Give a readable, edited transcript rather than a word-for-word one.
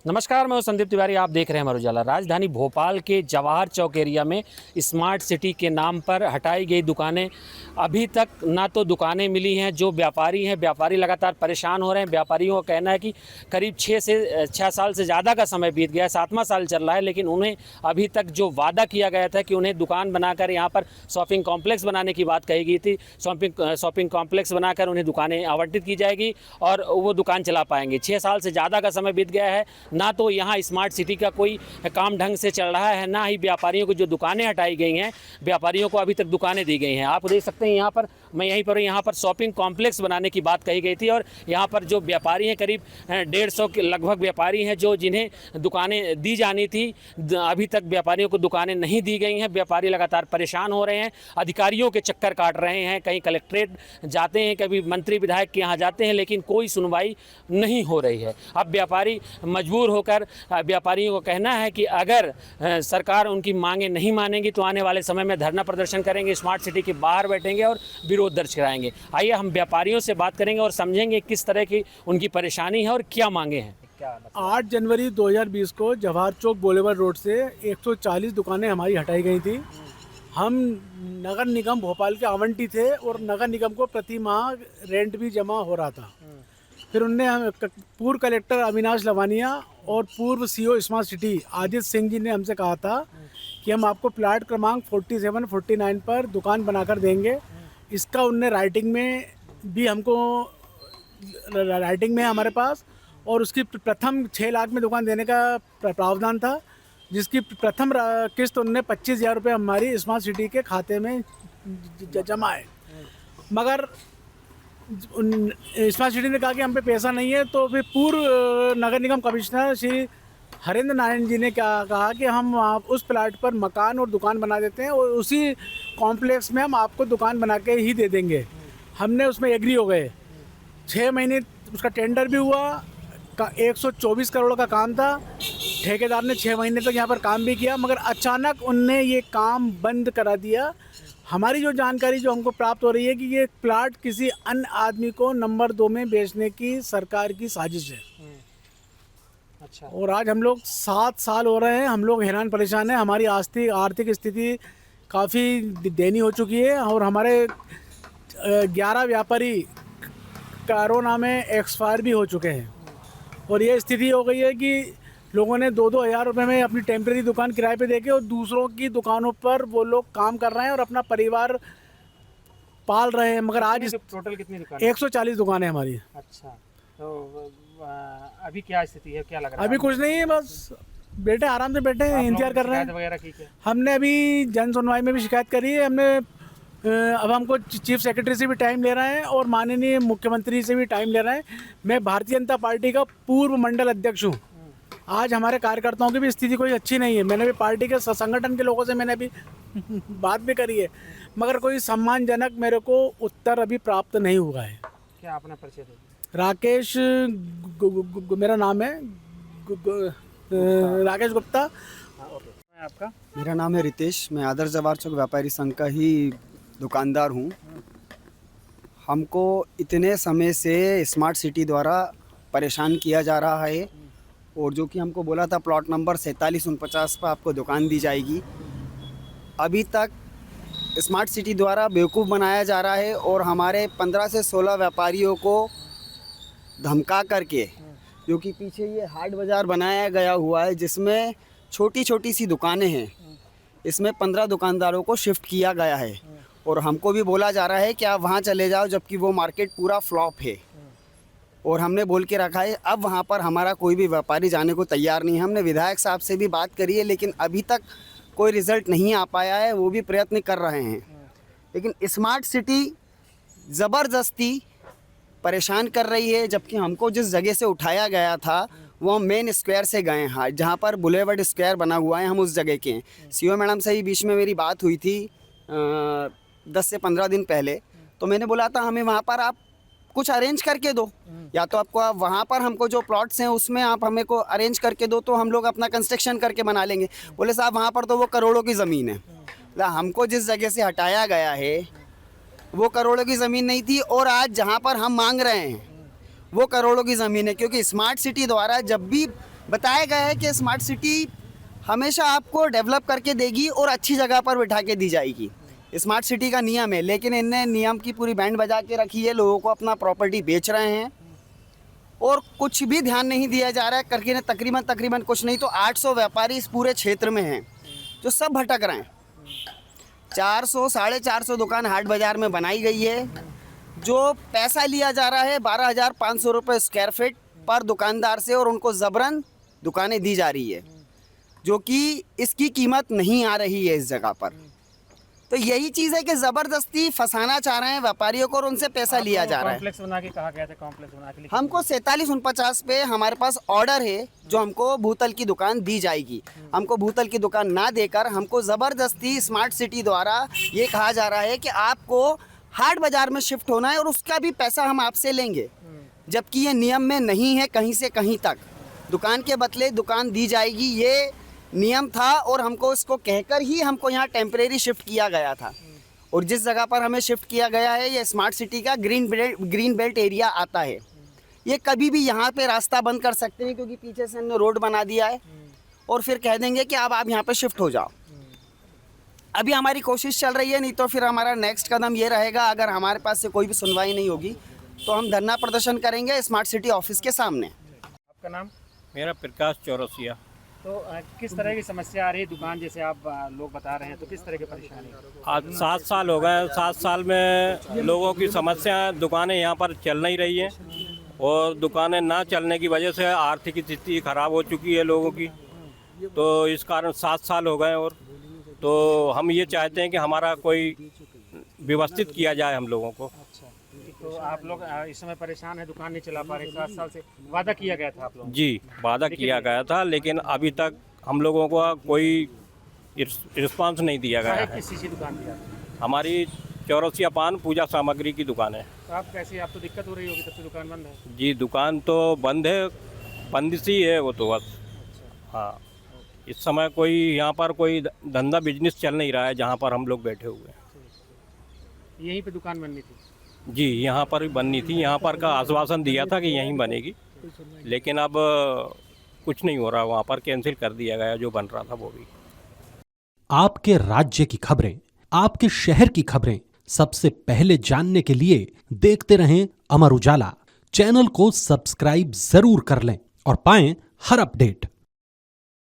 नमस्कार, मैं हूं संदीप तिवारी। आप देख रहे हैं अमर उजाला। राजधानी भोपाल के जवाहर चौक एरिया में स्मार्ट सिटी के नाम पर हटाई गई दुकानें, अभी तक ना तो दुकानें मिली हैं। जो व्यापारी हैं, व्यापारी लगातार परेशान हो रहे हैं। व्यापारियों का कहना है कि करीब 6 साल से ज़्यादा का समय बीत गया है, 7वां साल चल रहा है, लेकिन उन्हें अभी तक जो वादा किया गया था कि उन्हें दुकान बनाकर यहाँ पर शॉपिंग कॉम्प्लेक्स बनाने की बात कही गई थी। शॉपिंग कॉम्प्लेक्स बनाकर उन्हें दुकानें आवंटित की जाएगी और वो दुकान चला पाएंगे। 6 साल से ज़्यादा का समय बीत गया है, ना तो यहाँ स्मार्ट सिटी का कोई काम ढंग से चल रहा है, ना ही व्यापारियों को जो दुकानें हटाई गई हैं, व्यापारियों को अभी तक दुकानें दी गई हैं। आप देख सकते हैं यहाँ पर, मैं यहाँ पर शॉपिंग कॉम्प्लेक्स बनाने की बात कही गई थी और यहाँ पर जो व्यापारी हैं, करीब 150 के लगभग व्यापारी हैं जो जिन्हें दुकानें दी जानी थी, अभी तक व्यापारियों को दुकानें नहीं दी गई हैं। व्यापारी लगातार परेशान हो रहे हैं, अधिकारियों के चक्कर काट रहे हैं। कहीं कलेक्ट्रेट जाते हैं, कभी मंत्री विधायक के यहाँ जाते हैं, लेकिन कोई सुनवाई नहीं हो रही है। अब व्यापारी मजबूर होकर, व्यापारियों को कहना है कि अगर सरकार उनकी मांगें नहीं मानेगी तो आने वाले समय में धरना प्रदर्शन करेंगे, स्मार्ट सिटी के बाहर बैठेंगे और विरोध दर्ज कराएंगे। आइए हम व्यापारियों से बात करेंगे और समझेंगे किस तरह की उनकी परेशानी है और क्या मांगे हैं। 8 जनवरी 2020 को जवाहर चौक बोलेवर रोड से 140 दुकानें हमारी हटाई गई थी। हम नगर निगम भोपाल के आवंटी थे और नगर निगम को प्रति माह रेंट भी जमा हो रहा था। फिर उनने हम पूर्व कलेक्टर अविनाश लवानिया और पूर्व CEO smart city Aditya Singh ji ने हमसे कहा था कि हम आपको प्लाट क्रमांक 47, 49 पर दुकान बनाकर देंगे। इसका उनने राइटिंग में भी हमको, राइटिंग में हमारे पास, और उसकी प्रथम 6 लाख में दुकान देने का प्रावधान था, जिसकी प्रथम किस्त उनने 25,000 रुपये हमारी स्मार्ट सिटी के खाते में जमा है। मगर स्मार्ट सिटी ने कहा कि हम पे पैसा नहीं है, तो फिर पूर्व नगर निगम कमिश्नर श्री हरेंद्र नारायण जी ने क्या कहा कि हम उस प्लाट पर मकान और दुकान बना देते हैं और उसी कॉम्प्लेक्स में हम आपको दुकान बना के ही दे देंगे। हमने उसमें एग्री हो गए। 6 महीने उसका टेंडर भी हुआ, 124 करोड़ का काम था। ठेकेदार ने 6 महीने तक यहाँ पर काम भी किया, मगर अचानक उनने ये काम बंद करा दिया। हमारी जो जानकारी जो हमको प्राप्त हो रही है कि ये प्लाट किसी अन्य आदमी को नंबर 2 में बेचने की सरकार की साजिश है। अच्छा। और आज हम लोग 7 साल हो रहे हैं, हम लोग हैरान परेशान हैं। हमारी आर्थिक स्थिति काफ़ी दयनीय हो चुकी है और हमारे 11 व्यापारी कोरोना में एक्सपायर भी हो चुके हैं। और ये स्थिति हो गई है कि लोगों ने 2-2 हज़ार रुपये में अपनी टेम्परेरी दुकान किराए पे देके और दूसरों की दुकानों पर वो लोग काम कर रहे हैं और अपना परिवार पाल रहे हैं। मगर आज टोटल कितनी दुकान? 140 दुकानें हमारी। अच्छा, तो अभी क्या स्थिति है, क्या लग रहा है? अभी कुछ नहीं है, बस बैठे आराम से बैठे हैं, इंतजार कर रहे हैं। वगैरह की क्या? हमने अभी जन सुनवाई में भी शिकायत करी है। हमने अब हमको चीफ सेक्रेटरी से भी टाइम ले रहे हैं और माननीय मुख्यमंत्री से भी टाइम ले रहे हैं। मैं भारतीय जनता पार्टी का पूर्व मंडल अध्यक्ष हूँ। आज हमारे कार्यकर्ताओं की भी स्थिति कोई अच्छी नहीं है। मैंने भी पार्टी के संगठन के लोगों से मैंने भी बात भी करी है, मगर कोई सम्मानजनक मेरे को उत्तर अभी प्राप्त नहीं हुआ है। क्या अपना परिचय दें? राकेश मेरा नाम है, राकेश गुप्ता। आपका? मेरा नाम है रितेश। मैं आदर्श जवाहर चौक व्यापारी संघ का ही दुकानदार हूँ। हमको इतने समय से स्मार्ट सिटी द्वारा परेशान किया जा रहा है और जो कि हमको बोला था प्लॉट नंबर 4749 पर आपको दुकान दी जाएगी, अभी तक स्मार्ट सिटी द्वारा बेवकूफ़ बनाया जा रहा है और हमारे 15 से 16 व्यापारियों को धमका करके, जो कि पीछे ये हाट बाज़ार बनाया गया हुआ है जिसमें छोटी छोटी सी दुकानें हैं, इसमें 15 दुकानदारों को शिफ्ट किया गया है और हमको भी बोला जा रहा है कि आप वहाँ चले जाओ, जबकि वो मार्केट पूरा फ्लॉप है। और हमने बोल के रखा है, अब वहाँ पर हमारा कोई भी व्यापारी जाने को तैयार नहीं है। हमने विधायक साहब से भी बात करी है, लेकिन अभी तक कोई रिज़ल्ट नहीं आ पाया है। वो भी प्रयत्न कर रहे हैं, लेकिन स्मार्ट सिटी ज़बरदस्ती परेशान कर रही है। जबकि हमको जिस जगह से उठाया गया था वो हम मेन स्क्वायर से गए हैं, जहाँ पर बुलेवर्ड स्क्वायर बना हुआ है, हम उस जगह के हैं। सीईओ मैडम से ही बीच में मेरी बात हुई थी 10 से 15 दिन पहले, तो मैंने बोला था हमें वहाँ पर आप कुछ अरेंज करके दो, या तो आपको आप वहाँ पर हमको जो प्लॉट्स हैं उसमें आप हमें को अरेंज करके दो तो हम लोग अपना कंस्ट्रक्शन करके बना लेंगे। बोले साहब वहाँ पर तो वो करोड़ों की ज़मीन है। हमको जिस जगह से हटाया गया है वो करोड़ों की ज़मीन नहीं थी और आज जहाँ पर हम मांग रहे हैं वो करोड़ों की ज़मीन है, क्योंकि स्मार्ट सिटी द्वारा जब भी बताया गया है कि स्मार्ट सिटी हमेशा आपको डेवलप करके देगी और अच्छी जगह पर बिठा के दी जाएगी। स्मार्ट सिटी का नियम है, लेकिन इनने नियम की पूरी बैंड बजा के रखी है। लोगों को अपना प्रॉपर्टी बेच रहे हैं और कुछ भी ध्यान नहीं दिया जा रहा है करके। तकरीबन कुछ नहीं तो 800 व्यापारी इस पूरे क्षेत्र में हैं जो सब भटक रहे हैं। 400 साढ़े 400 दुकान हाट बाज़ार में बनाई गई है। जो पैसा लिया जा रहा है 12,500 रुपये स्क्वायर फीट पर दुकानदार से, और उनको ज़बरन दुकानें दी जा रही है जो कि इसकी कीमत नहीं आ रही है इस जगह पर। तो यही चीज़ है कि ज़बरदस्ती फंसाना चाह रहे हैं व्यापारियों को और उनसे पैसा लिया जा रहा है। कॉम्प्लेक्स बना के कहा गया था, कॉम्प्लेक्स बना के हमको 4749 पे हमारे पास ऑर्डर है जो हमको भूतल की दुकान दी जाएगी। हमको भूतल की दुकान ना देकर हमको ज़बरदस्ती स्मार्ट सिटी द्वारा ये कहा जा रहा है कि आपको हाट बाज़ार में शिफ्ट होना है और उसका भी पैसा हम आपसे लेंगे, जबकि ये नियम में नहीं है। कहीं से कहीं तक दुकान के बदले दुकान दी जाएगी, ये नियम था और हमको इसको कहकर ही हमको यहाँ टेम्परेरी शिफ्ट किया गया था। और जिस जगह पर हमें शिफ्ट किया गया है ये स्मार्ट सिटी का ग्रीन बेल्ट एरिया आता है। ये कभी भी यहाँ पे रास्ता बंद कर सकते हैं क्योंकि पीछे से हमने रोड बना दिया है और फिर कह देंगे कि अब आप यहाँ पे शिफ्ट हो जाओ। अभी हमारी कोशिश चल रही है, नहीं तो फिर हमारा नेक्स्ट कदम ये रहेगा, अगर हमारे पास से कोई भी सुनवाई नहीं होगी तो हम धरना प्रदर्शन करेंगे स्मार्ट सिटी ऑफिस के सामने। आपका नाम? मेरा प्रकाश चौरसिया। तो किस तरह की समस्या आ रही है दुकान, जैसे आप लोग बता रहे हैं, तो किस तरह की परेशानी? आज 7 साल हो गए। 7 साल में लोगों की समस्या, दुकानें यहाँ पर चल नहीं रही हैं और दुकानें ना चलने की वजह से आर्थिक स्थिति खराब हो चुकी है लोगों की। तो इस कारण 7 साल हो गए और तो हम ये चाहते हैं कि हमारा कोई व्यवस्थित किया जाए हम लोगों को। तो आप लोग इस समय परेशान है, दुकान नहीं चला पा रहे। 7 साल से वादा किया गया था आप लोग? जी, वादा किया गया था, लेकिन अभी तक हम लोगों को कोई रिस्पांस नहीं दिया गया है। किस चीज़ की दुकान थी? हमारी चौरसिया पान पूजा सामग्री की दुकान है। तो आप कैसे, आप तो दिक्कत हो रही होगी, तब से दुकान बंद है? जी, दुकान तो बंद है, बंदिशी है वो तो बस। हाँ, इस समय कोई यहाँ पर कोई धंधा बिजनेस चल नहीं रहा है जहाँ पर हम लोग बैठे हुए हैं। यहीं पे दुकान बननी थी? जी, यहाँ पर भी बननी थी। यहाँ पर का आश्वासन दिया था कि यहीं बनेगी, लेकिन अब कुछ नहीं हो रहा। वहाँ पर कैंसिल कर दिया गया जो बन रहा था वो भी। आपके राज्य की खबरें, आपके शहर की खबरें सबसे पहले जानने के लिए देखते रहें अमर उजाला। चैनल को सब्सक्राइब जरूर कर लें और पाएं हर अपडेट।